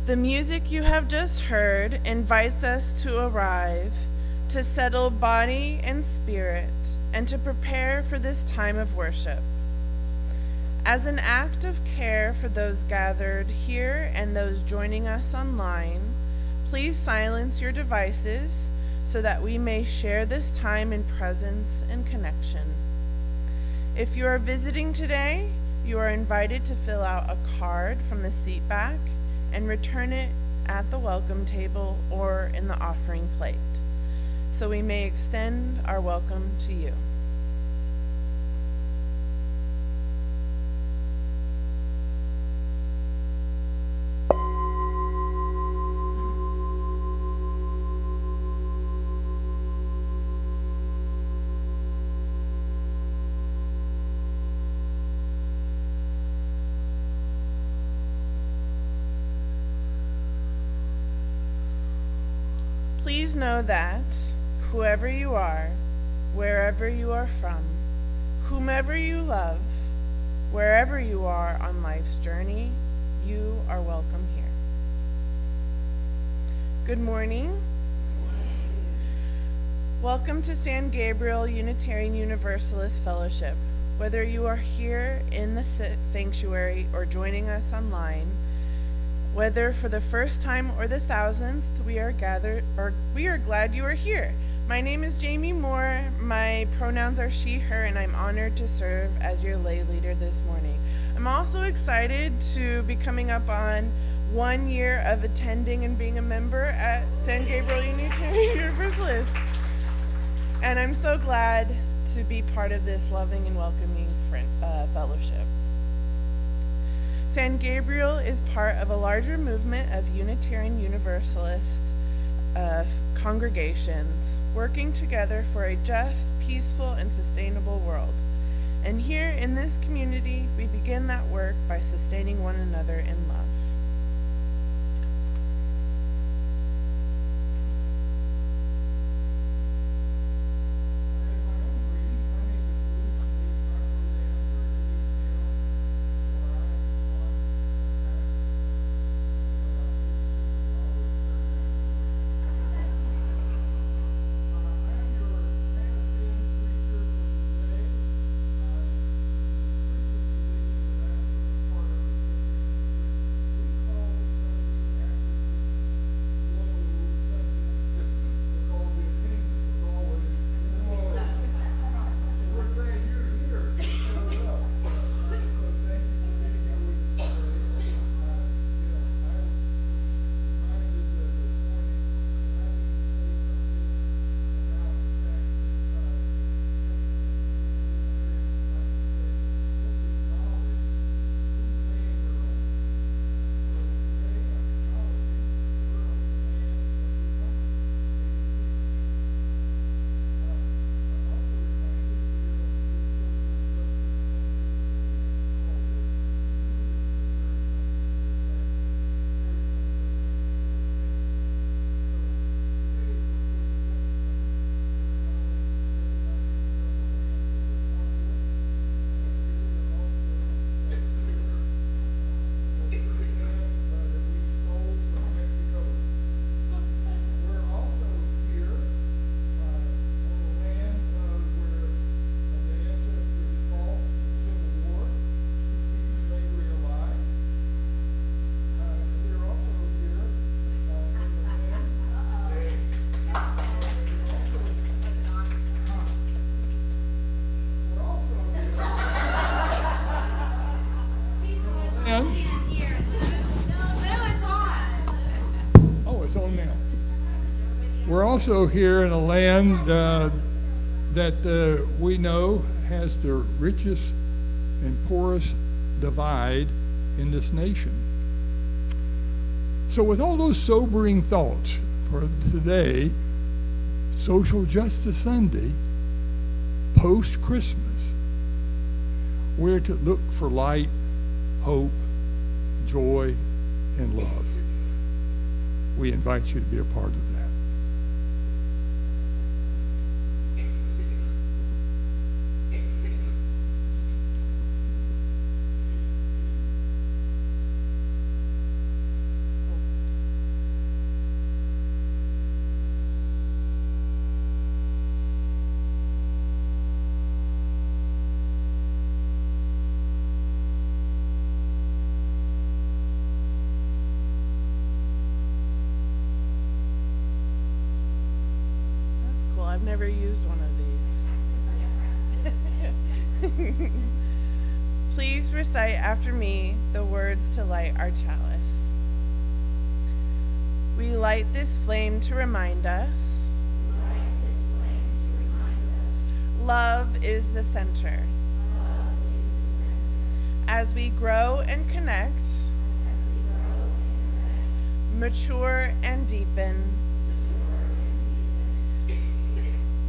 The music you have just heard invites us to arrive, to settle body and spirit, and to prepare for this time of worship. As an act of care for those gathered here and those joining us online, please silence your devices so that we may share this time in presence and connection. If you are visiting today, you are invited to fill out a card from the seat back and return it at the welcome table or in the offering plate, so we may extend our welcome to you. Please know that whoever you are, wherever you are from, whomever you love, wherever you are on life's journey, you are welcome here. Good morning. Welcome to San Gabriel Unitarian Universalist Fellowship. Whether you are here in the sanctuary or joining us online, whether for the first time or the 1,000th, we are glad you are here. My name is Jamie Moore. My pronouns are she, her, and I'm honored to serve as your lay leader this morning. I'm also excited to be coming up on 1 year of attending and being a member at San Gabriel Unitarian Universalist. And I'm so glad to be part of this loving and welcoming fellowship. San Gabriel is part of a larger movement of Unitarian Universalist congregations working together for a just, peaceful, and sustainable world. And here in this community, we begin that work by sustaining one another in love. We're also here in a land that we know has the richest and poorest divide in this nation. So with all those sobering thoughts for today, Social Justice Sunday, post-Christmas, we're to look for light, hope, joy, and love. We invite you to be a part of that. never used one of these. Please recite after me the words to light our chalice. We light this flame to remind us. Love is the center. As we grow and connect, mature and deepen,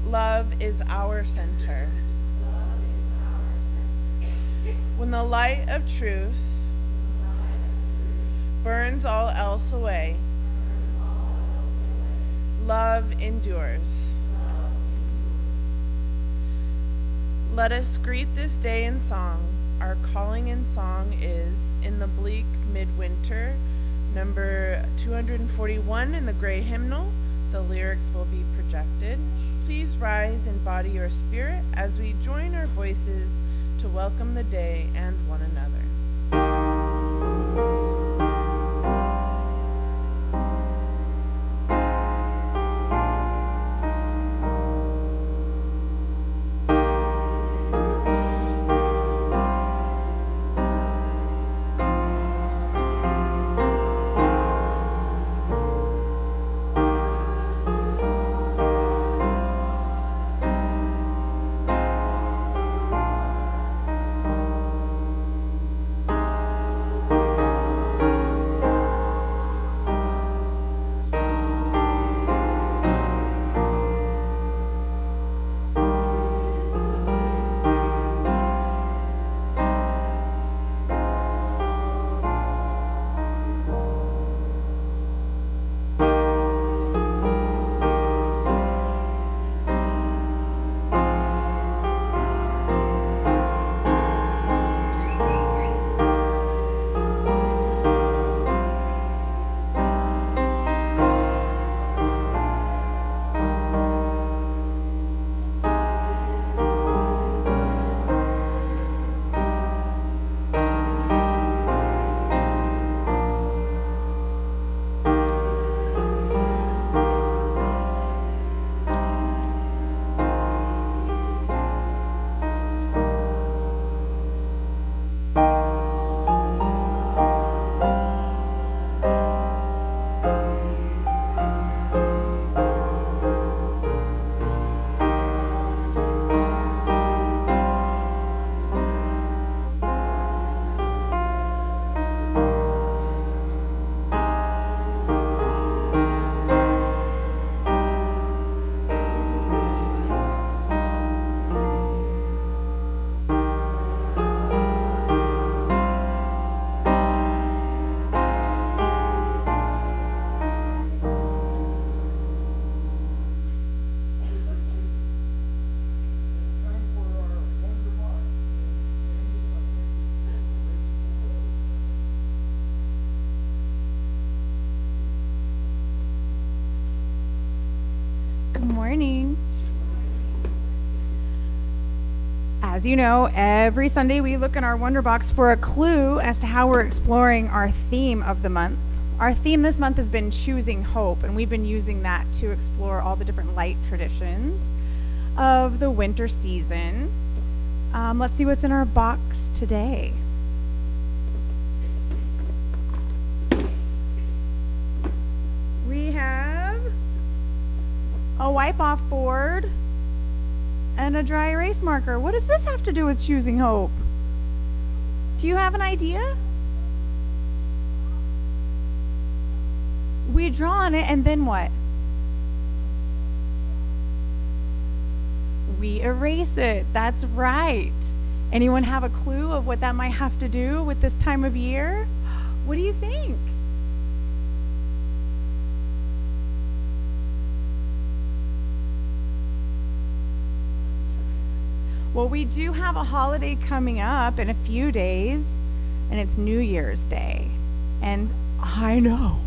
love is our center. When the light of truth burns all else away, love endures. Let us greet this day in song. Our calling in song is In the Bleak Midwinter, number 241 in the gray hymnal. The lyrics will be projected. Please rise in body or spirit as we join our voices to welcome the day and one another. Morning. As you know, every Sunday we look in our Wonder Box for a clue as to how we're exploring our theme of the month. Our theme this month has been choosing hope, and we've been using that to explore all the different light traditions of the winter season. Let's see what's in our box today. We have a wipe-off board and a dry erase marker. What does this have to do with choosing hope? Do you have an idea? We draw on it, and then what? We erase it. That's right. Anyone have a clue of what that might have to do with this time of year? What do you think? Well, we do have a holiday coming up in a few days, and it's New Year's Day. And I know.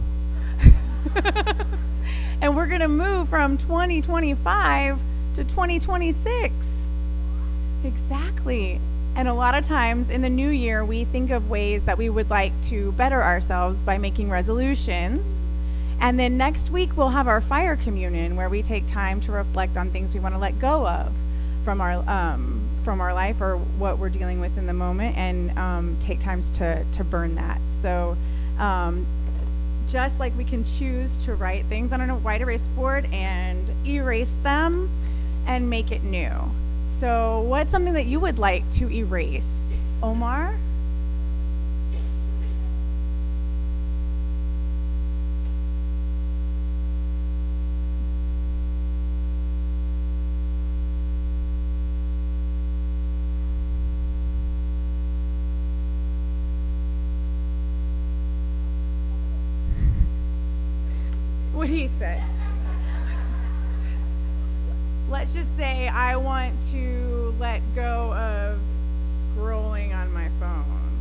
And we're going to move from 2025 to 2026. Exactly. And a lot of times in the new year, we think of ways that we would like to better ourselves by making resolutions. And then next week, we'll have our fire communion, where we take time to reflect on things we want to let go of from our life or what we're dealing with in the moment, and take times to burn that. So just like we can choose to write things on a white erase board and erase them and make it new. So what's something that you would like to erase? Omar? What he said. Let's just say I want to let go of scrolling on my phone.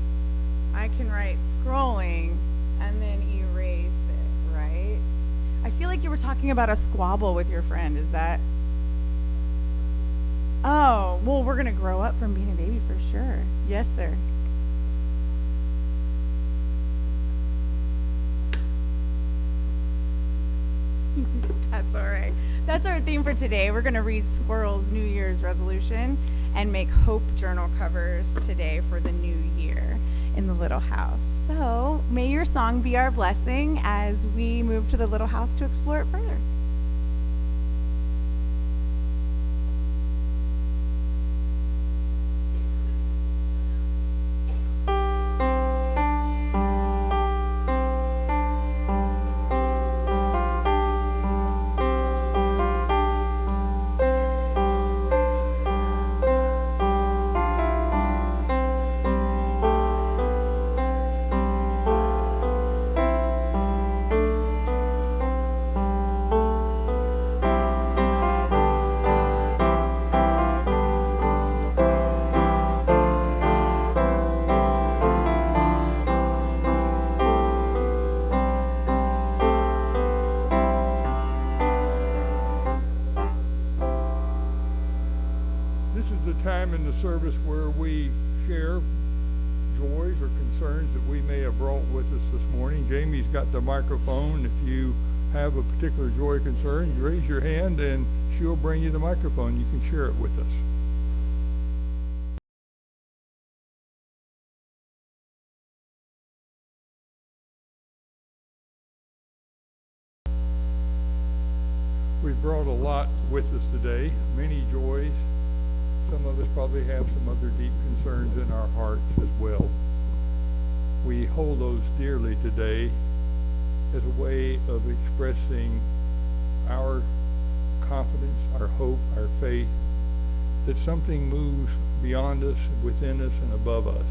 I can write scrolling and then erase it, right? I feel like you were talking about a squabble with your friend. Is that? Oh, well, we're going to grow up from being a baby for sure. Yes, sir. That's all right. That's our theme for today. We're going to read Squirrel's New Year's resolution and make hope journal covers today for the new year in the little house. So may your song be our blessing as we move to the little house to explore it further. Time in the service where we share joys or concerns that we may have brought with us this morning. Jamie's got the microphone. If you have a particular joy or concern, you raise your hand and she'll bring you the microphone. You can share it with us. We've brought a lot with us today, many joys. Some of us probably have some other deep concerns in our hearts as well. We hold those dearly today as a way of expressing our confidence, our hope, our faith, that something moves beyond us, within us, and above us.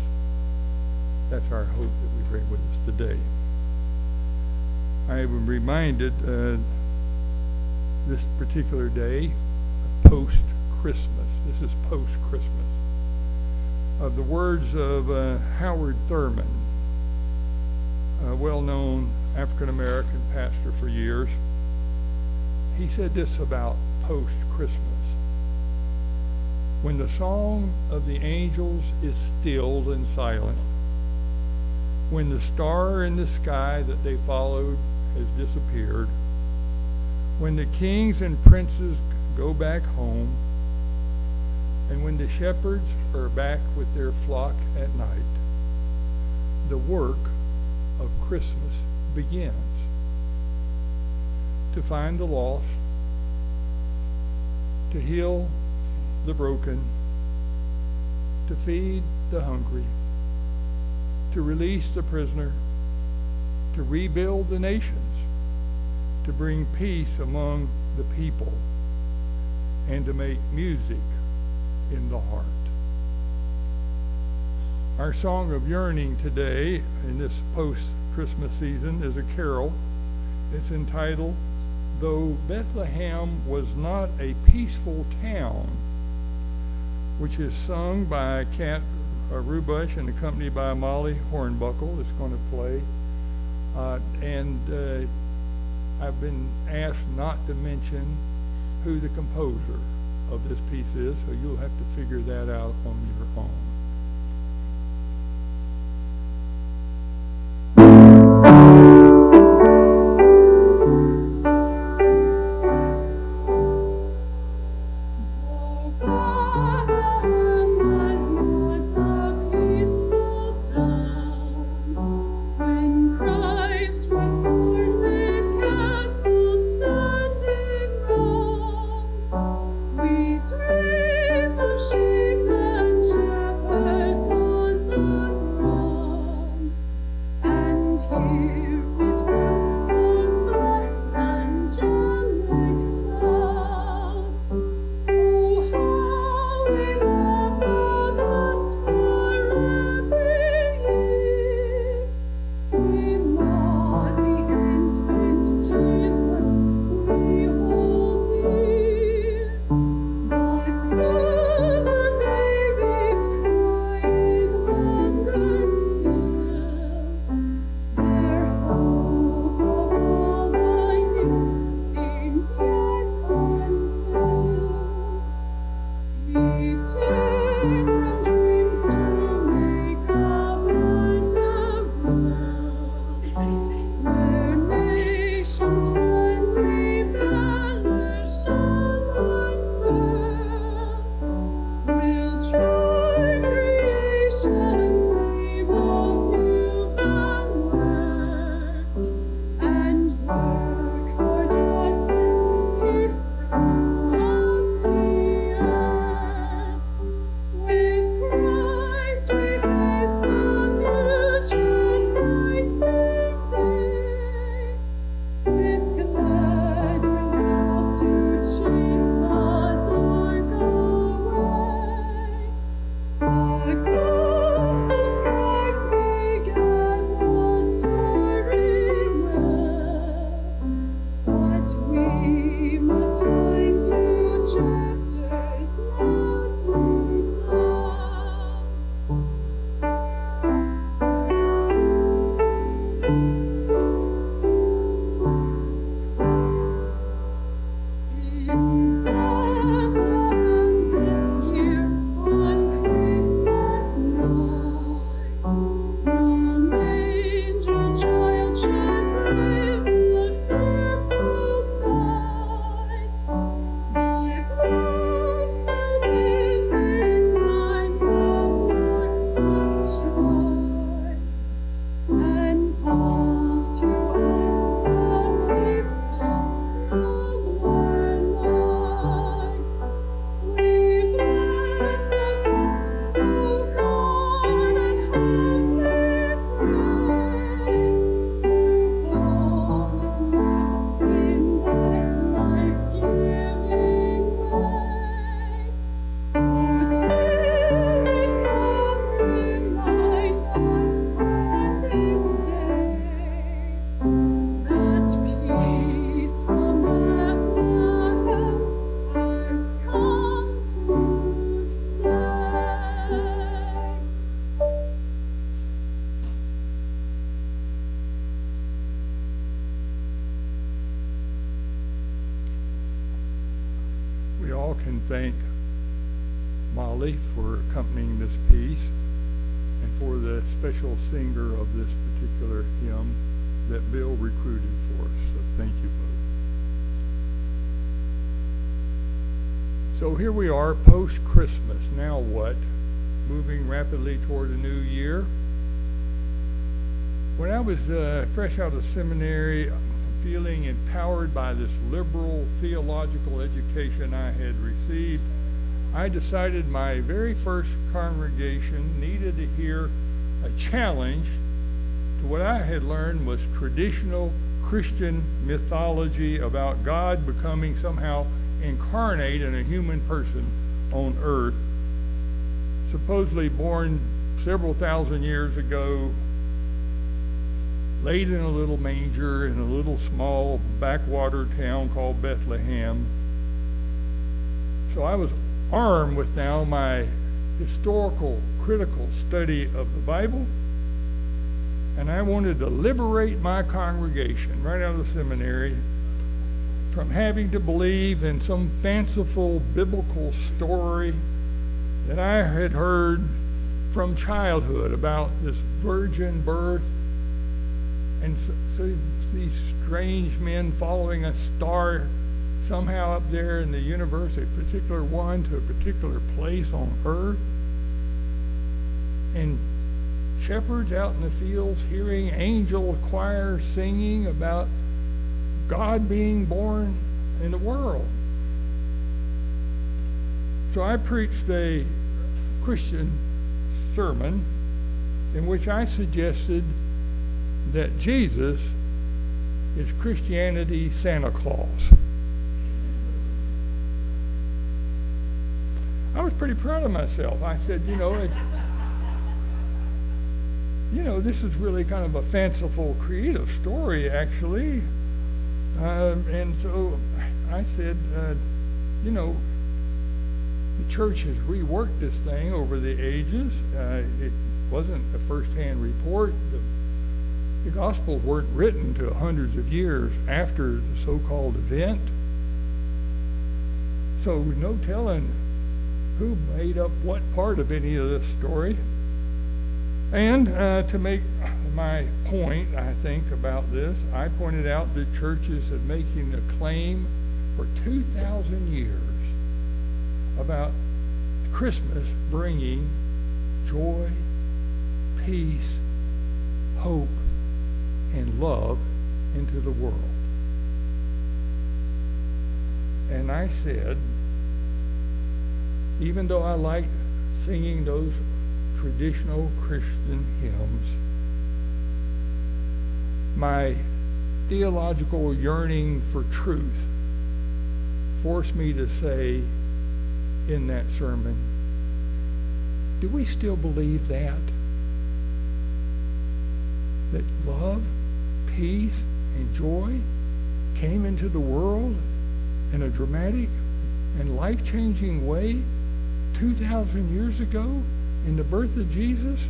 That's our hope that we bring with us today. I am reminded this particular day, post-Christmas. This is post-Christmas. Of the words of Howard Thurman, a well-known African-American pastor for years. He said this about post-Christmas. When the song of the angels is stilled and silent, when the star in the sky that they followed has disappeared, when the kings and princes go back home, and when the shepherds are back with their flock at night, the work of Christmas begins. To find the lost, to heal the broken, to feed the hungry, to release the prisoner, to rebuild the nations, to bring peace among the people, and to make music in the heart. Our song of yearning today in this post-Christmas season is a carol. It's entitled, Though Bethlehem Was Not a Peaceful Town, which is sung by Kat Rubush and accompanied by Molly Hornbuckle. It's going to play. I've been asked not to mention who the composer of this piece is, so you'll have to figure that out on your own. can thank Molly for accompanying this piece and for the special singer of this particular hymn that Bill recruited for us. So thank you both. So here we are post-Christmas. Now what? Moving rapidly toward a new year. When I was fresh out of seminary, feeling empowered by this liberal theological education I had received, I decided my very first congregation needed to hear a challenge to what I had learned was traditional Christian mythology about God becoming somehow incarnate in a human person on earth, supposedly born several thousand years ago, laid in a little manger in a little small backwater town called Bethlehem. So I was armed with now my historical, critical study of the Bible, and I wanted to liberate my congregation right out of the seminary from having to believe in some fanciful biblical story that I had heard from childhood about this virgin birth and so these strange men following a star somehow up there in the universe, a particular one to a particular place on earth, and shepherds out in the fields hearing angel choirs singing about God being born in the world. So I preached a Christian sermon in which I suggested that Jesus is Christianity's Santa Claus. I was pretty proud of myself. I said, this is really kind of a fanciful, creative story, actually. And so I said, the church has reworked this thing over the ages. It wasn't a first-hand report. The Gospels weren't written to hundreds of years after the so-called event. So no telling who made up what part of any of this story. And to make my point, I think, about this, I pointed out that churches have making a claim for 2,000 years about Christmas bringing joy, peace, hope, and love into the world. And I said, even though I like singing those traditional Christian hymns, my theological yearning for truth forced me to say in that sermon, do we still believe that? That love, peace, and joy came into the world in a dramatic and life-changing way 2,000 years ago in the birth of Jesus?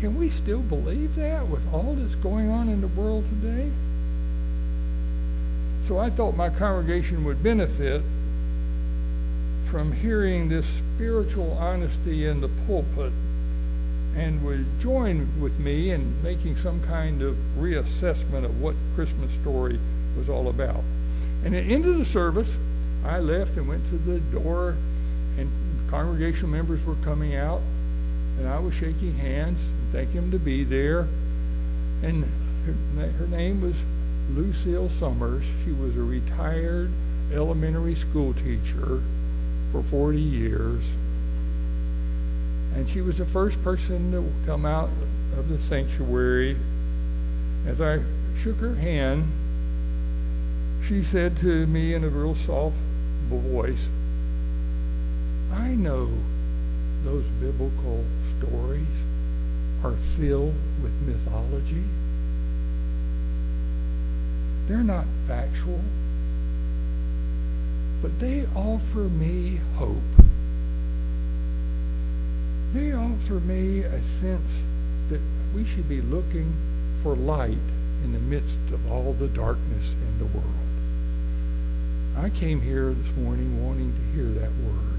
Can we still believe that with all that's going on in the world today? So I thought my congregation would benefit from hearing this spiritual honesty in the pulpit and would join with me in making some kind of reassessment of what Christmas story was all about. And at the end of the service, I left and went to the door, and congregational members were coming out, and I was shaking hands and thanking them to be there. And her name was Lucille Summers. She was a retired elementary school teacher for 40 years. And she was the first person to come out of the sanctuary. As I shook her hand, she said to me in a real soft voice, I know those biblical stories are filled with mythology. They're not factual, but they offer me hope. They offer me a sense that we should be looking for light in the midst of all the darkness in the world. I came here this morning wanting to hear that word.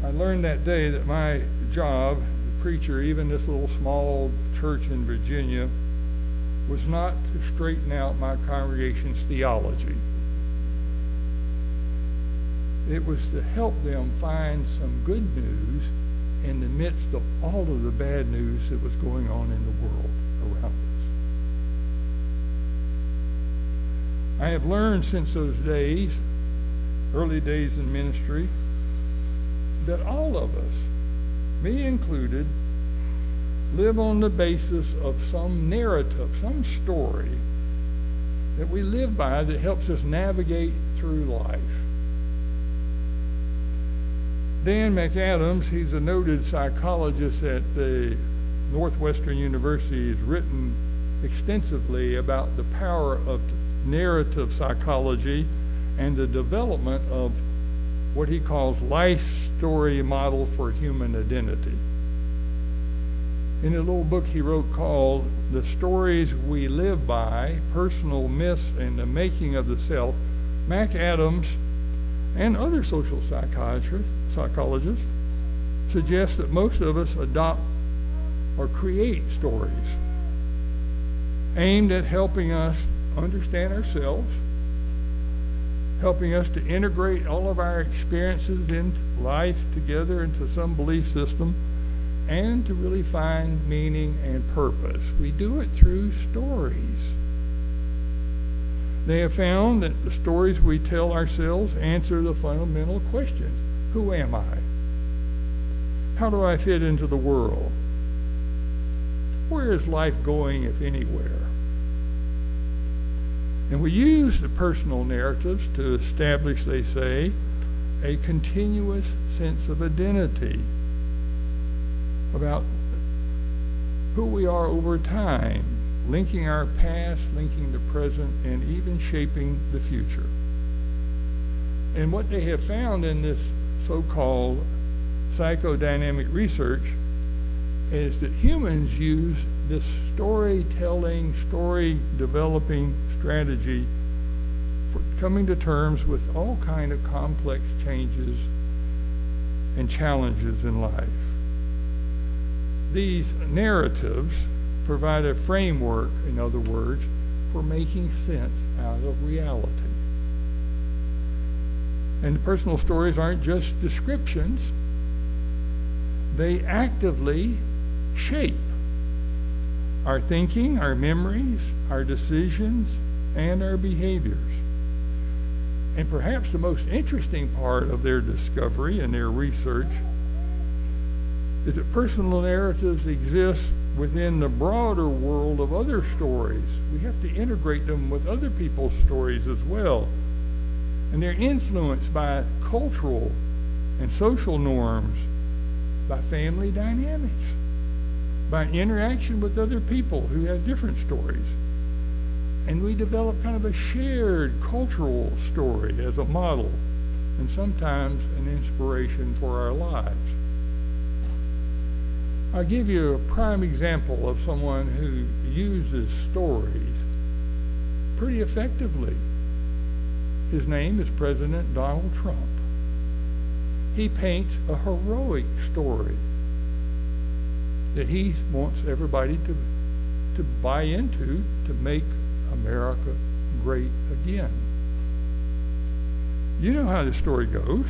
I learned that day that my job, the preacher, even this little small church in Virginia, was not to straighten out my congregation's theology. It was to help them find some good news in the midst of all of the bad news that was going on in the world around us. I have learned since those days, early days in ministry, that all of us, me included, live on the basis of some narrative, some story that we live by that helps us navigate through life. Dan McAdams, he's a noted psychologist at the Northwestern University, has written extensively about the power of narrative psychology and the development of what he calls life story model for human identity. In a little book he wrote called The Stories We Live By, Personal Myths and the Making of the Self, McAdams and other social psychologists suggest that most of us adopt or create stories aimed at helping us understand ourselves, helping us to integrate all of our experiences in life together into some belief system, and to really find meaning and purpose. We do it through stories. They have found that the stories we tell ourselves answer the fundamental questions. Who am I? How do I fit into the world? Where is life going, if anywhere? And we use the personal narratives to establish, they say, a continuous sense of identity about who we are over time, linking our past, linking the present, and even shaping the future. And what they have found in this so-called psychodynamic research is that humans use this storytelling, story-developing strategy for coming to terms with all kind of complex changes and challenges in life. These narratives provide a framework, in other words, for making sense out of reality. And the personal stories aren't just descriptions. They actively shape our thinking, our memories, our decisions, and our behaviors. And perhaps the most interesting part of their discovery and their research is that personal narratives exist within the broader world of other stories. We have to integrate them with other people's stories as well. And they're influenced by cultural and social norms, by family dynamics, by interaction with other people who have different stories. And we develop kind of a shared cultural story as a model, and sometimes an inspiration for our lives. I'll give you a prime example of someone who uses stories pretty effectively. His name is President Donald Trump. He paints a heroic story that he wants everybody to buy into to make America great again. You know how the story goes.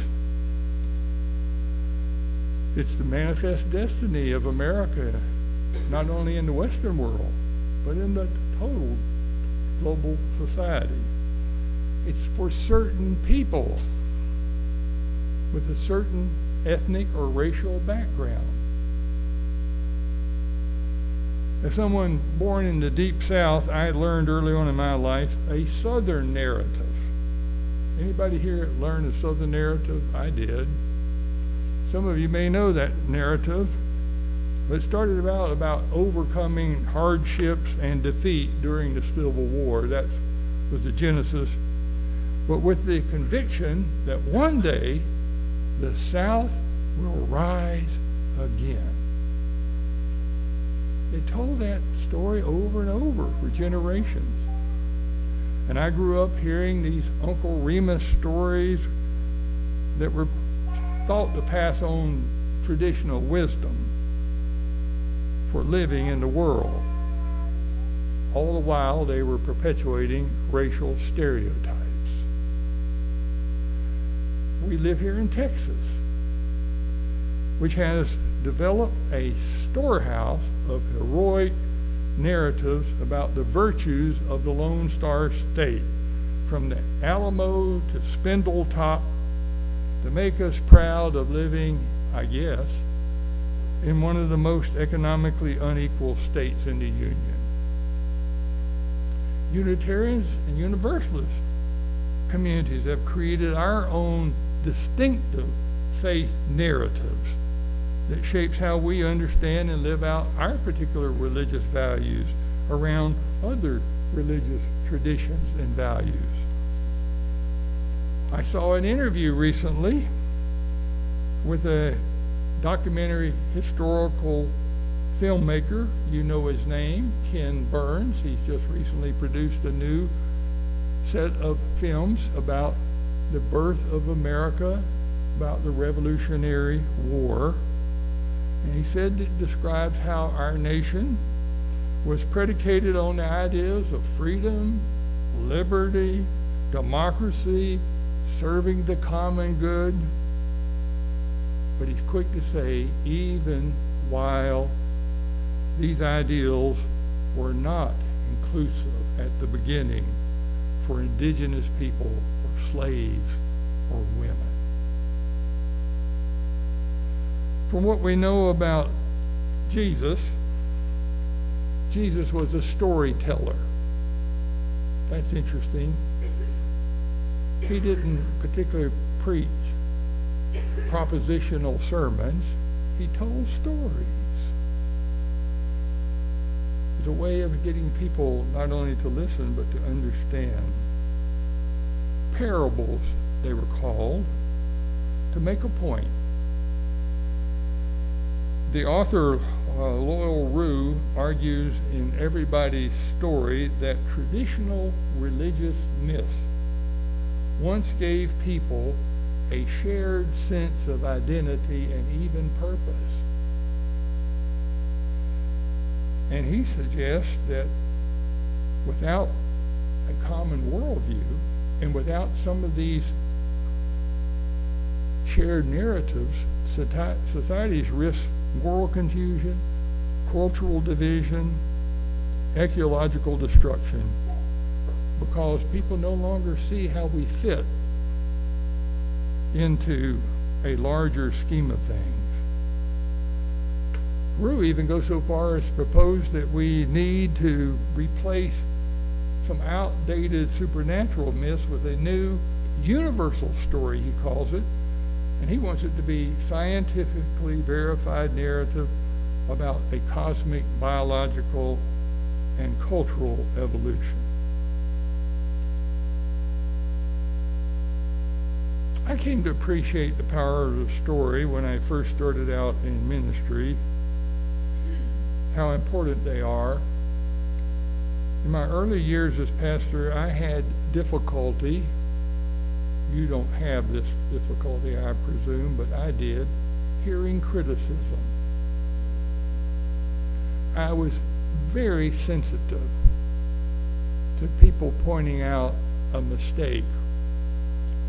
It's the manifest destiny of America, not only in the Western world, but in the total global society. It's for certain people with a certain ethnic or racial background. As someone born in the Deep South, I learned early on in my life a Southern narrative. Anybody here learn a Southern narrative? I did. Some of you may know that narrative. But it started about overcoming hardships and defeat during the Civil War. That was the genesis. But with the conviction that one day the South will rise again. They told that story over and over for generations. And I grew up hearing these Uncle Remus stories that were thought to pass on traditional wisdom for living in the world. All the while they were perpetuating racial stereotypes. We live here in Texas, which has developed a storehouse of heroic narratives about the virtues of the Lone Star State, from the Alamo to Spindletop, to make us proud of living, I guess, in one of the most economically unequal states in the Union. Unitarians and Universalist communities have created our own distinctive faith narratives that shapes how we understand and live out our particular religious values around other religious traditions and values. I saw an interview recently with a documentary historical filmmaker. You know his name, Ken Burns. He's just recently produced a new set of films about the birth of America, about the Revolutionary War. And he said it describes how our nation was predicated on the ideas of freedom, liberty, democracy, serving the common good. But he's quick to say, even while these ideals were not inclusive at the beginning for indigenous people or slaves or women. From what we know about Jesus, Jesus was a storyteller. That's interesting. He didn't particularly preach propositional sermons. He told stories. It's a way of getting people not only to listen, but to understand. Parables, they were called, to make a point. The author, Loyal Rue, argues in Everybody's Story that traditional religious myths once gave people a shared sense of identity and even purpose. And he suggests that without a common worldview and without some of these shared narratives, societies risk moral confusion, cultural division, ecological destruction, because people no longer see how we fit into a larger scheme of things. Rue even goes so far as to propose that we need to replace some outdated supernatural myths with a new universal story, he calls it, and he wants it to be scientifically verified narrative about a cosmic, biological, and cultural evolution. I came to appreciate the power of the story when I first started out in ministry, how important they are. In my early years as pastor, I had difficulty. You don't have this difficulty, I presume, but I did, hearing criticism. I was very sensitive to people pointing out a mistake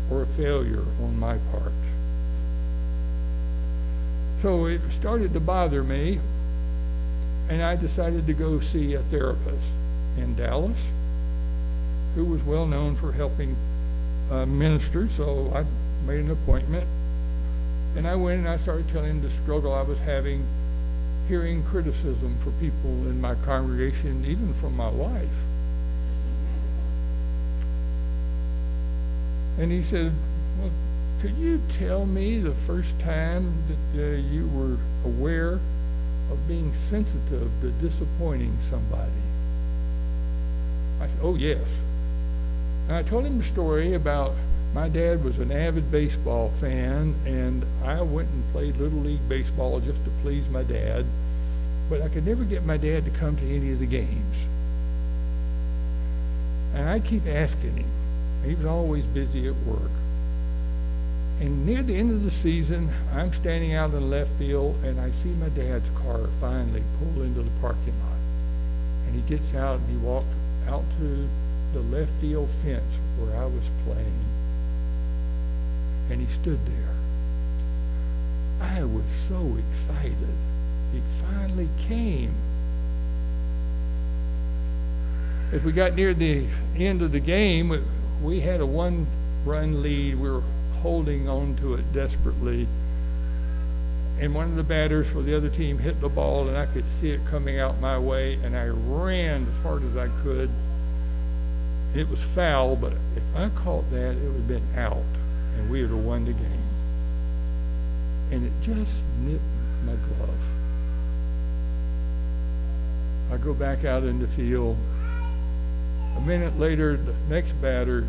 or a failure on my part. So it started to bother me, and I decided to go see a therapist in Dallas who was well known for helping ministers. So I made an appointment, and I went and I started telling him the struggle I was having hearing criticism for people in my congregation, even from my wife. And he said, well, could you tell me the first time that you were aware of being sensitive to disappointing somebody? I said, oh, yes. And I told him the story about my dad was an avid baseball fan, and I went and played Little League baseball just to please my dad, but I could never get my dad to come to any of the games. And I'd keep asking him. He was always busy at work. And near the end of the season, I'm standing out in the left field, and I see my dad's car finally pull into the parking lot. And he gets out, and he walked out to the left field fence where I was playing. And he stood there. I was so excited. He finally came. As we got near the end of the game, we had a one-run lead. We were holding on to it desperately. And one of the batters for the other team hit the ball, and I could see it coming out my way, and I ran as hard as I could. It was foul, but if I caught that, it would have been out, and we would have won the game. And it just nipped my glove. I go back out in the field. A minute later, the next batter,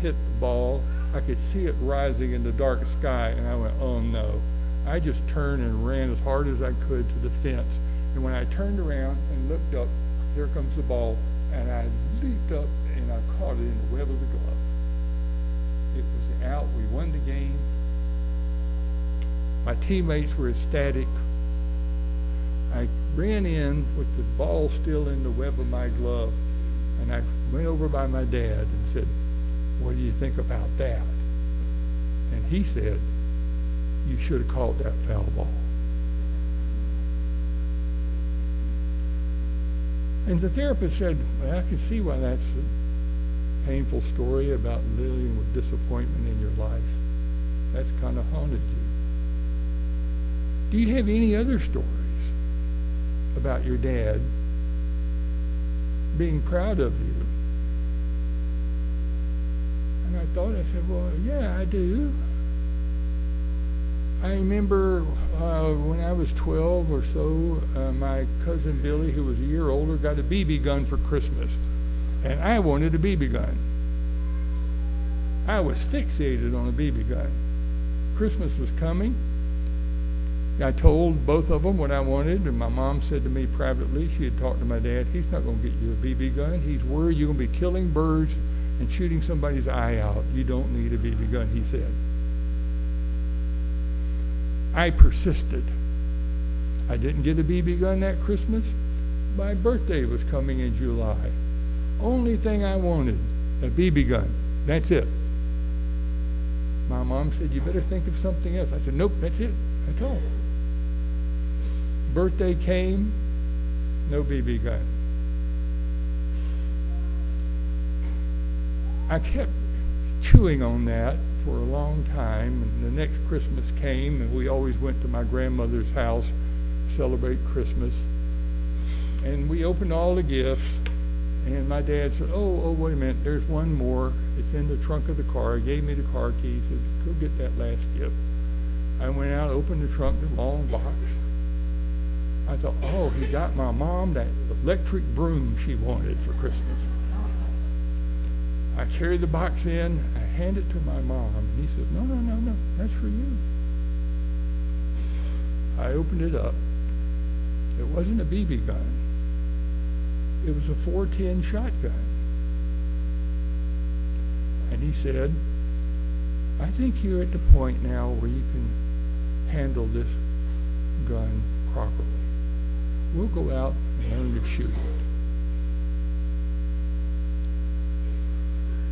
hit the ball. I could see it rising in the dark sky, and I went, oh no. I just turned and ran as hard as I could to the fence. And when I turned around and looked up, here comes the ball, and I leaped up and I caught it in the web of the glove. It was out. We won the game. My teammates were ecstatic. I ran in with the ball still in the web of my glove, and I went over by my dad and said, what do you think about that? And he said, you should have caught that foul ball. And the therapist said, well, I can see why that's a painful story about dealing with disappointment in your life. That's kind of haunted you. do you have any other stories about your dad being proud of you? And I thought, I said, well, yeah, I do. I remember when I was 12 or so, my cousin Billy, who was a year older, got a BB gun for Christmas. And I wanted a BB gun. I was fixated on a BB gun. Christmas was coming. I told both of them what I wanted, and my mom said to me privately, she had talked to my dad, he's not going to get you a BB gun. He's worried you're going to be killing birds and shooting somebody's eye out. You don't need a BB gun, he said. I persisted. I didn't get a BB gun that Christmas. My birthday was coming in July. Only thing I wanted, a BB gun. That's it. My mom said, you better think of something else. I said, nope, that's it. That's all. Birthday came, no BB gun. I kept chewing on that for a long time, and the next Christmas came, and we always went to my grandmother's house to celebrate Christmas. And we opened all the gifts, and my dad said, oh, wait a minute, there's one more. It's in the trunk of the car. He gave me the car key. He said, go get that last gift. I went out, opened the trunk, the long box. I thought, oh, he got my mom that electric broom she wanted for Christmas. I carried the box in, I handed it to my mom, and he said, no, that's for you. I opened it up. It wasn't a BB gun. It was a .410 shotgun. And he said, I think you're at the point now where you can handle this gun properly. We'll go out and learn to shoot it.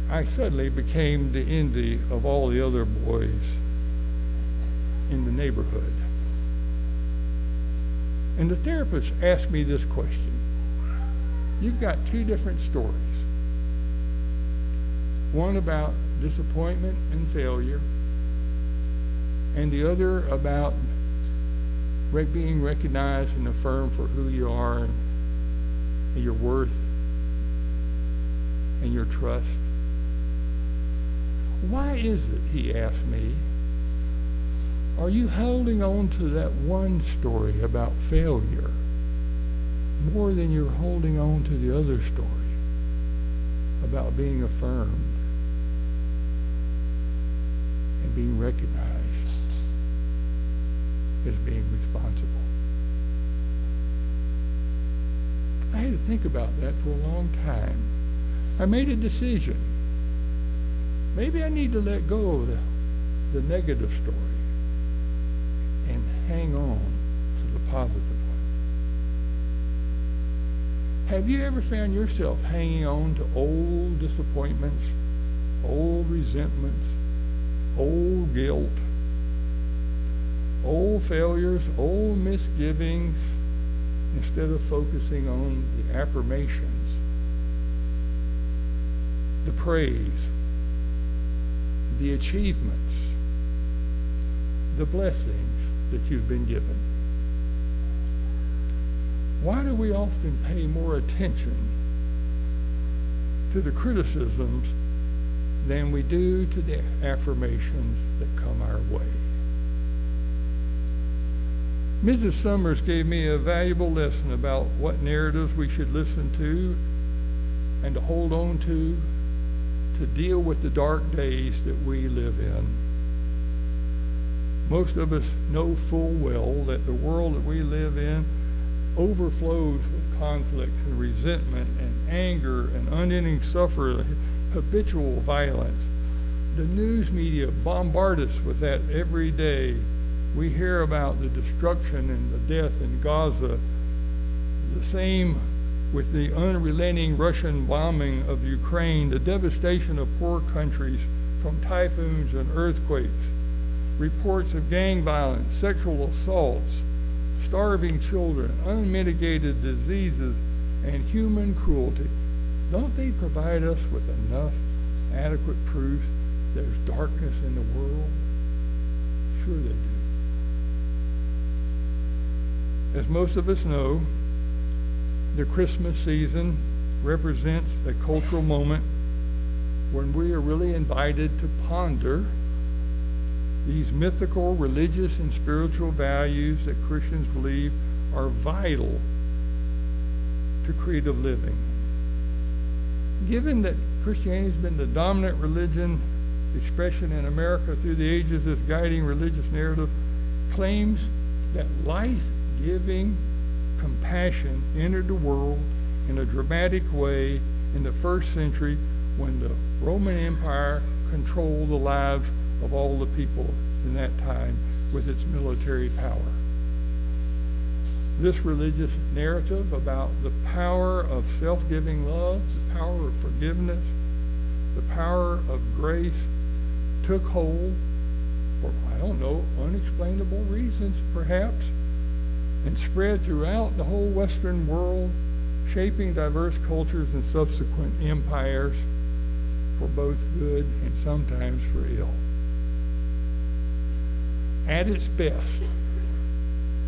I suddenly became the envy of all the other boys in the neighborhood. And the therapist asked me this question. You've got two different stories. One about disappointment and failure, and the other about being recognized and affirmed for who you are and your worth and your trust. Why is it, he asked me, are you holding on to that one story about failure more than you're holding on to the other story about being affirmed and being recognized as being responsible? I had to think about that for a long time. I made a decision. Maybe I need to let go of the negative story and hang on to the positive one. Have you ever found yourself hanging on to old disappointments, old resentments, old guilt, old failures, old misgivings, instead of focusing on the affirmations, the praise, the achievements, the blessings that you've been given? Why do we often pay more attention to the criticisms than we do to the affirmations that come our way? Mrs. Summers gave me a valuable lesson about what narratives we should listen to and to hold on to deal with the dark days that we live in. Most of us know full well that the world that we live in overflows with conflict and resentment and anger and unending suffering, habitual violence. The news media bombard us with that every day. We hear about the destruction and the death in Gaza. The same with the unrelenting Russian bombing of Ukraine, the devastation of poor countries from typhoons and earthquakes, reports of gang violence, sexual assaults, starving children, unmitigated diseases, and human cruelty. Don't they provide us with enough adequate proof there's darkness in the world? Sure they do. As most of us know, the Christmas season represents a cultural moment when we are really invited to ponder these mythical, religious, and spiritual values that Christians believe are vital to creative living. Given that Christianity has been the dominant religion expression in America through the ages, this guiding religious narrative claims that life-giving compassion entered the world in a dramatic way in the first century when the Roman Empire controlled the lives of all the people in that time with its military power. This religious narrative about the power of self-giving love, the power of forgiveness, the power of grace took hold for, unexplainable reasons perhaps, and spread throughout the whole Western world, shaping diverse cultures and subsequent empires for both good and sometimes for ill. At its best,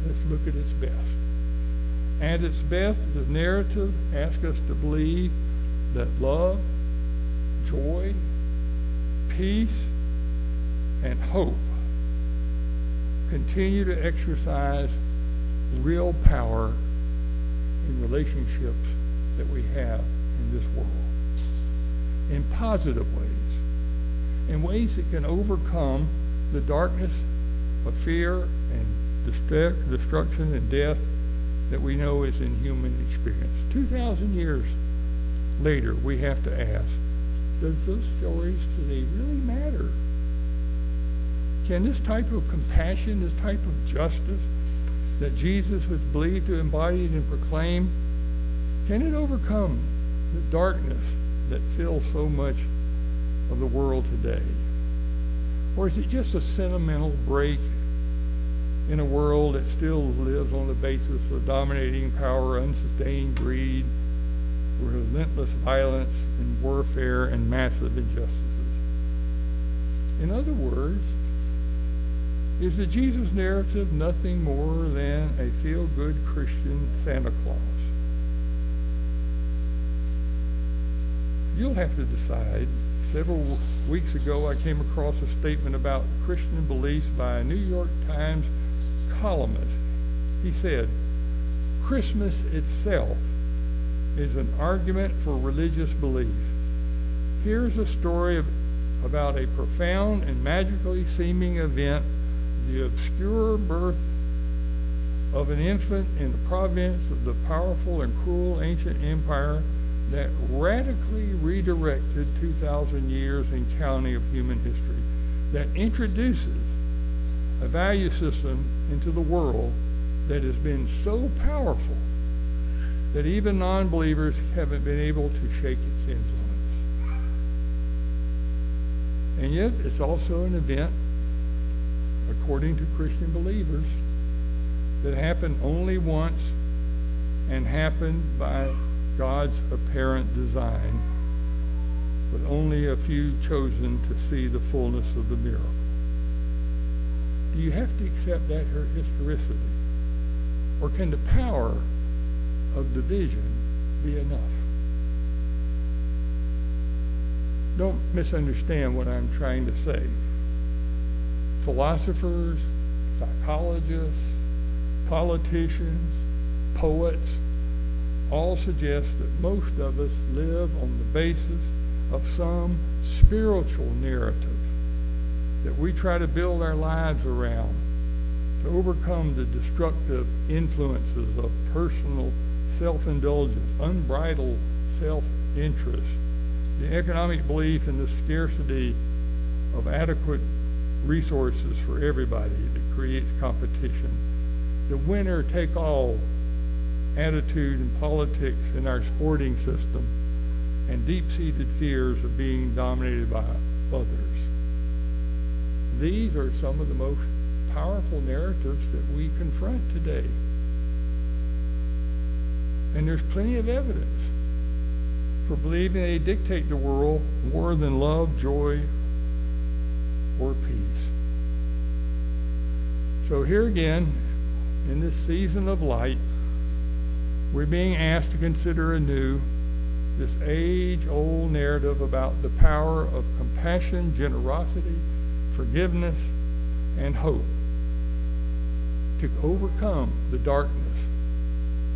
let's look at its best. At its best, the narrative asks us to believe that love, joy, peace, and hope continue to exercise real power in relationships that we have in this world, in positive ways, in ways that can overcome the darkness of fear and destruction and death that we know is in human experience. 2,000 years later, we have to ask, does those stories today really matter? Can this type of compassion, this type of justice that Jesus was believed to embody and proclaim, can it overcome the darkness that fills so much of the world today? Or is it just a sentimental break in a world that still lives on the basis of dominating power, unsustained greed, relentless violence and warfare, and massive injustices? In other words, is the Jesus narrative nothing more than a feel-good Christian Santa Claus? You'll have to decide. Several weeks ago, I came across a statement about Christian beliefs by a New York Times columnist. He said, "Christmas itself is an argument for religious belief. Here's a story about a profound and magically seeming event, the obscure birth of an infant in the province of the powerful and cruel ancient empire that radically redirected 2,000 years and counting of human history, that introduces a value system into the world that has been so powerful that even non-believers haven't been able to shake its influence. And yet it's also an event, according to Christian believers, that happened only once and happened by God's apparent design, with only a few chosen to see the fullness of the miracle." Do you have to accept that historicity? Or can the power of division be enough? Don't misunderstand what I'm trying to say. Philosophers, psychologists, politicians, poets all suggest that most of us live on the basis of some spiritual narrative that we try to build our lives around to overcome the destructive influences of personal self-indulgence, unbridled self-interest, the economic belief in the scarcity of adequate resources for everybody that creates competition, the winner-take-all attitude in politics in our sporting system, and deep-seated fears of being dominated by others. These are some of the most powerful narratives that we confront today. And there's plenty of evidence for believing they dictate the world more than love, joy, or peace. So here again, in this season of light, we're being asked to consider anew this age-old narrative about the power of compassion, generosity, forgiveness, and hope to overcome the darkness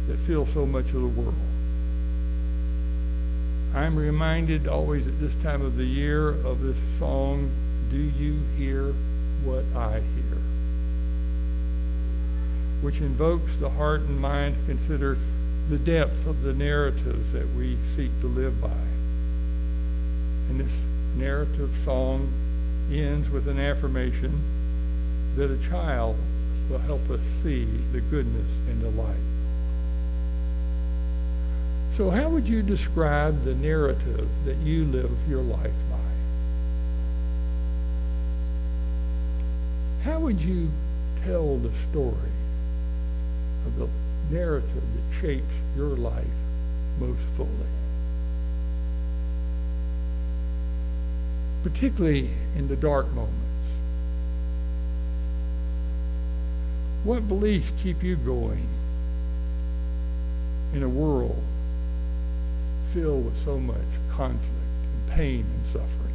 that fills so much of the world. I'm reminded always at this time of the year of this song, "Do You Hear What I Hear?" which invokes the heart and mind to consider the depth of the narratives that we seek to live by. And this narrative song ends with an affirmation that a child will help us see the goodness and the light. So how would you describe the narrative that you live your life by? How would you tell the story of the narrative that shapes your life most fully? Particularly in the dark moments. What beliefs keep you going in a world filled with so much conflict and pain and suffering?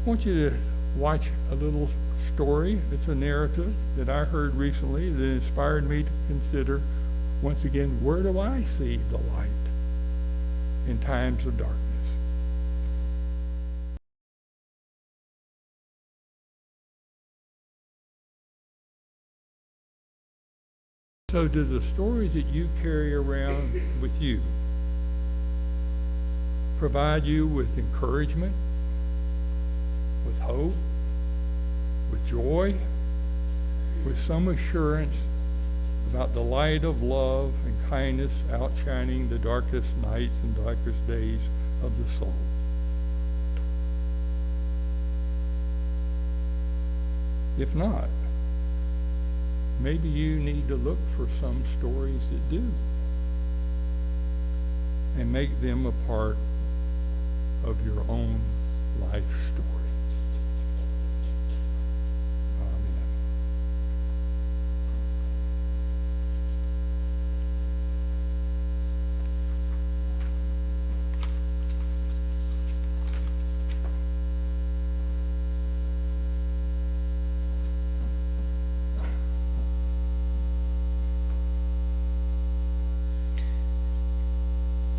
I want you to watch a little story. It's a narrative that I heard recently that inspired me to consider, once again, where do I see the light in times of darkness? So do the stories that you carry around with you provide you with encouragement, with hope, with joy, with some assurance about the light of love and kindness outshining the darkest nights and darkest days of the soul? If not, maybe you need to look for some stories that do and make them a part of your own life story. Amen.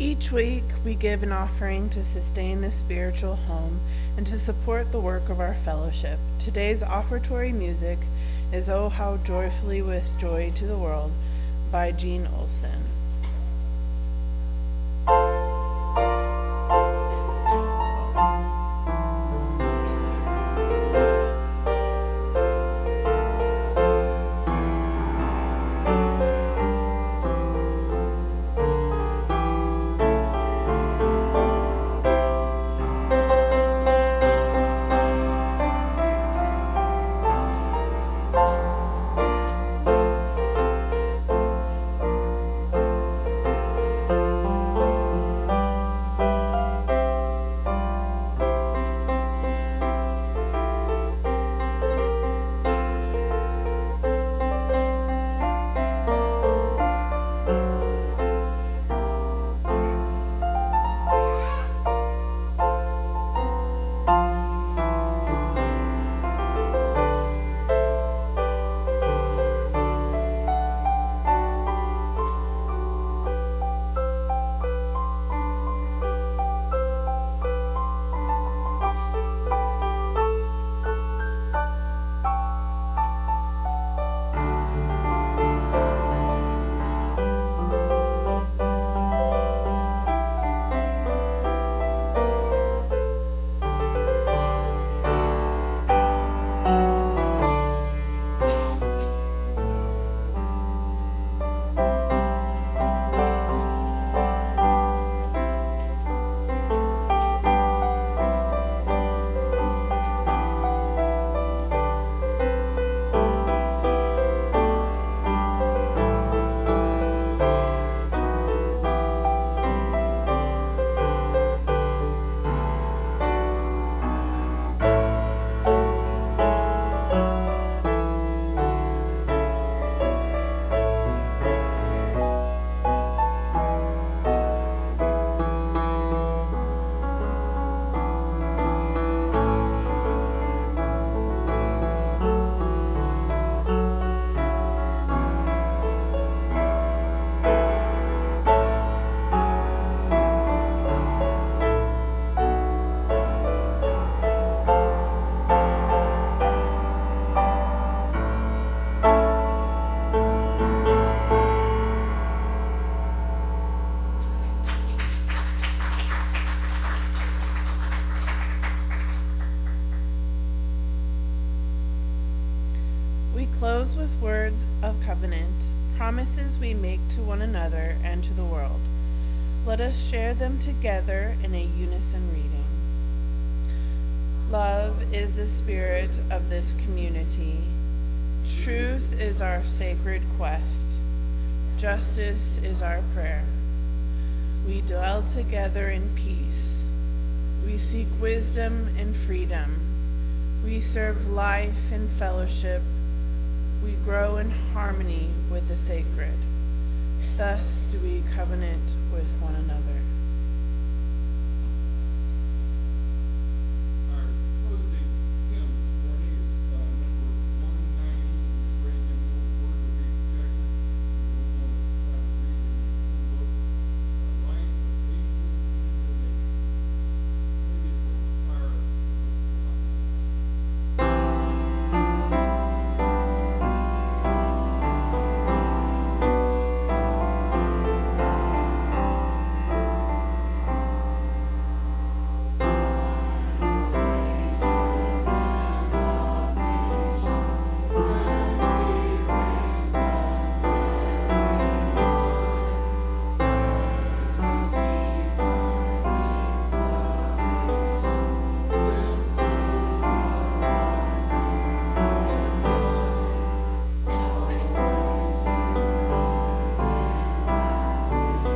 Each week, we give an offering to sustain the spiritual home and to support the work of our fellowship. Today's offertory music is "Oh How Joyfully with Joy to the World" by Gene Olson. covenant, promises we make to one another and to the world. Let us share them together in a unison reading. Love is the spirit of this community. Truth is our sacred quest. Justice is our prayer. We dwell together in peace. We seek wisdom and freedom. We serve life and fellowship. We grow in harmony with the sacred. Thus do we covenant with one another. Our closing hymn this morning is number 190 in the Great Hymn Book, Word to be Protected. We want to try to read in the book, Life of Angels and the Nation. Maybe it will inspire us to look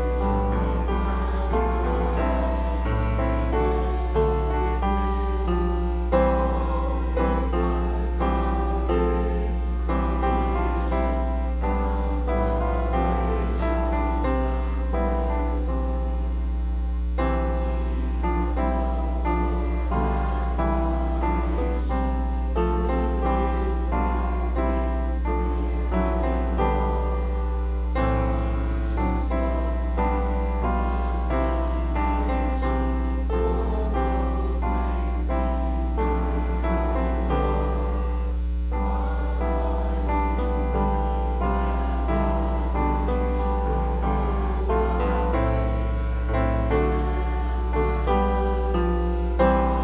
for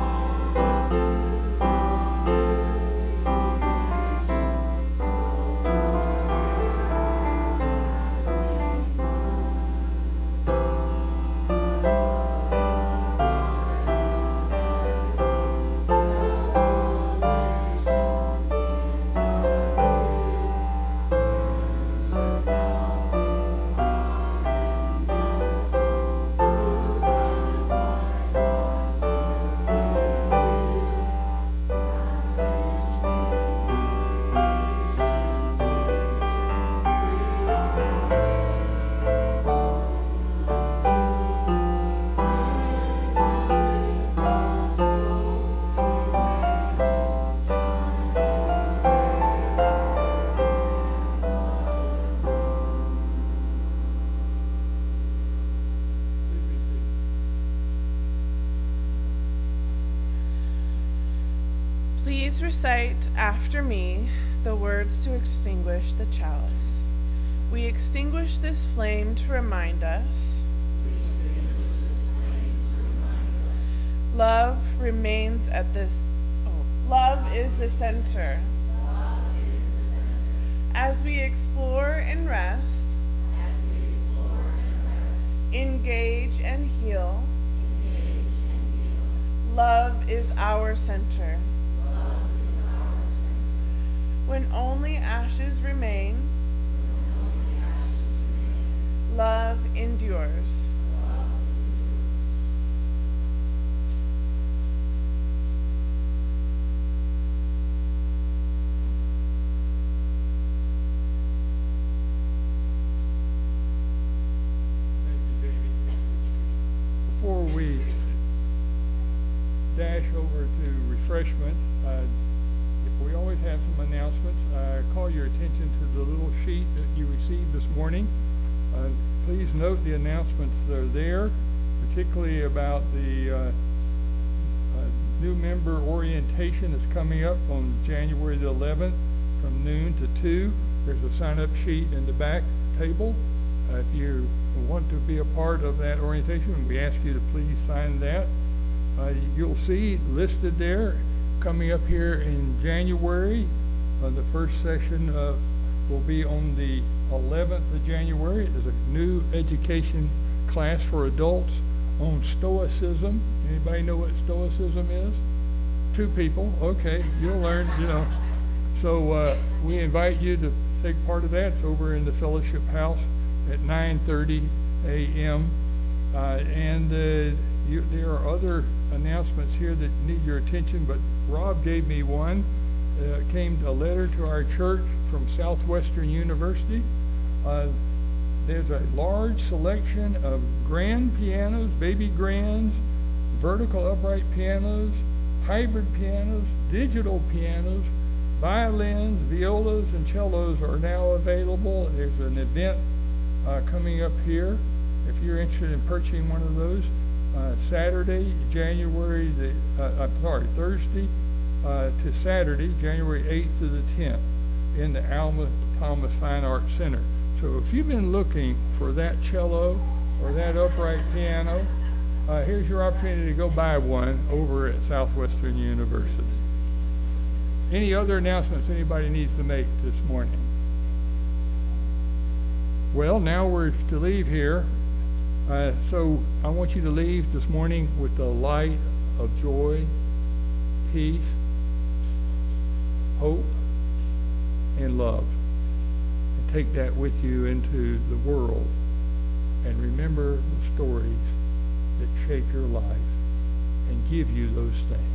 life. Please recite after me the words to extinguish the chalice. We extinguish this flame to remind us love remains at this. Love is the center. As we explore and rest, engage and heal, love is our center. When only ashes remain, love endures. Thank you, Jamie. Before we dash over to refreshments, we always have some announcements. I call your attention to the little sheet that you received this morning. Please note the announcements that are there, particularly about the new member orientation that's coming up on January the 11th from noon to 2. There's a sign-up sheet in the back table. If you want to be a part of that orientation, we ask you to please sign that. You'll see listed there coming up here in January. The first session will be on the 11th of January is a new education class for adults on Stoicism. Anybody know what Stoicism is? 2 people. Okay, you'll learn, So we invite you to take part of that. It's over in the fellowship house at 9:30 a.m. There are other announcements here that need your attention, but Rob gave me one. Came a letter to our church from Southwestern University. There's a large selection of grand pianos, baby grands, vertical upright pianos, hybrid pianos, digital pianos, violins, violas, and cellos are now available. There's an event coming up here if you're interested in purchasing one of those. Thursday to Saturday, January 8th to the 10th in the Alma Thomas Fine Arts Center. So if you've been looking for that cello or that upright piano, here's your opportunity to go buy one over at Southwestern University. Any other announcements anybody needs to make this morning? Well, now we're to leave here. So I want you to leave this morning with the light of joy, peace, hope, and love. And take that with you into the world. And remember the stories that shape your life and give you those things.